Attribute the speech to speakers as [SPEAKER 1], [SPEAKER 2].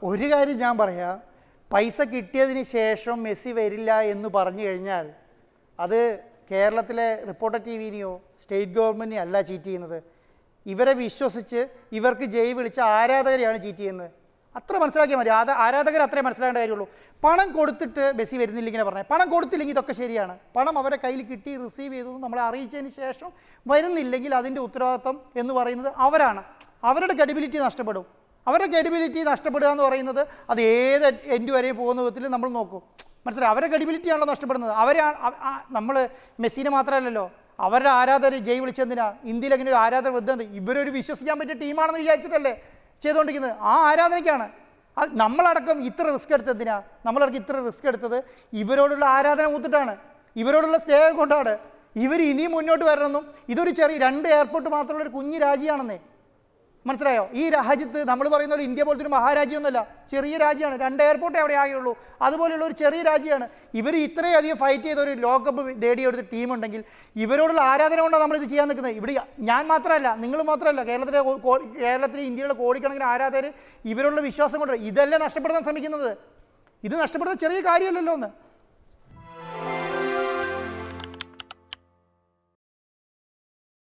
[SPEAKER 1] ഒരു കാര്യം ഞാൻ പറയാം, പൈസ കിട്ടിയതിന് ശേഷം മെസ്സി വരില്ല എന്ന് പറഞ്ഞു കഴിഞ്ഞാൽ അത് കേരളത്തിലെ റിപ്പോർട്ടർ ടി വിനെയോ സ്റ്റേറ്റ് ഗവൺമെൻറ്റിനെ അല്ല ചീറ്റ് ചെയ്യുന്നത്, ഇവരെ വിശ്വസിച്ച് ഇവർക്ക് ജയ് വിളിച്ച ആരാധകരെയാണ് ചീറ്റ് ചെയ്യുന്നത്. അത്ര മനസ്സിലാക്കിയാൽ മതി. ആരാധകർ അത്രേ മനസ്സിലാക്കേണ്ട കാര്യമുള്ളൂ. പണം കൊടുത്തിട്ട് മെസ്സി വരുന്നില്ലെങ്കിലേ പറഞ്ഞത്, പണം കൊടുത്തില്ലെങ്കിൽ ഇതൊക്കെ ശരിയാണ്. പണം അവരെ കയ്യിൽ കിട്ടി റിസീവ് ചെയ്തു നമ്മളെ അറിയിച്ചതിന് ശേഷം വരുന്നില്ലെങ്കിൽ അതിൻ്റെ ഉത്തരവാദിത്വം എന്ന് പറയുന്നത് അവരാണ്. അവരുടെ ക്രെഡിബിലിറ്റി നഷ്ടപ്പെടും. അവരുടെ ക്രെഡിബിലിറ്റി നഷ്ടപ്പെടുക എന്ന് പറയുന്നത് അത് ഏത് എൻഡ് വരെ പോകുന്ന വിധത്തിൽ നമ്മൾ നോക്കും. മനസ്സിലായി? അവരുടെ ക്രെഡിബിലിറ്റിയാണല്ലോ നഷ്ടപ്പെടുന്നത്. അവരെ നമ്മൾ മെസ്സിനെ മാത്രമല്ലല്ലോ, അവരുടെ ആരാധകർ ജയ് വിളിച്ചെന്തിനാ? ഇന്ത്യയിൽ അങ്ങനെ ഒരു ആരാധകർ വെറുതെ ഇവരൊരു വിശ്വസിക്കാൻ പറ്റിയ ടീമാണെന്ന് വിചാരിച്ചിട്ടല്ലേ ചെയ്തുകൊണ്ടിരിക്കുന്നത്. ആ ആരാധനയ്ക്കാണ്. അത് നമ്മളടക്കം ഇത്ര റിസ്ക് എടുത്തതിനാ? നമ്മളടക്കം ഇത്ര റിസ്ക് എടുത്തത് ഇവരോടുള്ള ആരാധന മൂത്തിട്ടാണ്, ഇവരോടുള്ള സ്നേഹം കൊണ്ടാണ്. ഇവർ ഇനിയും മുന്നോട്ട് വരണമെന്നും ഇതൊരു ചെറിയ 2 എയർപോർട്ട് മാത്രമുള്ള ഒരു കുഞ്ഞു രാജ്യമാണെന്നേ. മനസ്സിലായോ? ഈ രാജ്യത്ത് നമ്മൾ പറയുന്ന പോലെ ഇന്ത്യ പോലത്തെ ഒരു മഹാരാജ്യമൊന്നുമല്ല, ചെറിയ രാജ്യമാണ്. 2 എയർപോർട്ടേ അവിടെ ആകെയുള്ളൂ. അതുപോലെയുള്ള ഒരു ചെറിയ രാജ്യമാണ്. ഇവർ ഇത്രയധികം ഫൈറ്റ് ചെയ്ത ഒരു ലോകകപ്പ് നേടിയെടുത്ത ടീമുണ്ടെങ്കിൽ ഇവരോടുള്ള ആരാധന കൊണ്ടാണ് നമ്മളിത് ചെയ്യാൻ നിൽക്കുന്നത്. ഇവിടെ ഞാൻ മാത്രമല്ല, നിങ്ങൾ മാത്രമല്ല, കേരളത്തിലെ ഇന്ത്യയിലുള്ള കോടിക്കണക്കിന് ആരാധകർ ഇവരോടുള്ള വിശ്വാസം കൊണ്ട് ഇതെല്ലാം നഷ്ടപ്പെടുത്താൻ ശ്രമിക്കുന്നത്. ഇത് നഷ്ടപ്പെടുന്ന ചെറിയ കാര്യമല്ലല്ലോ എന്ന്.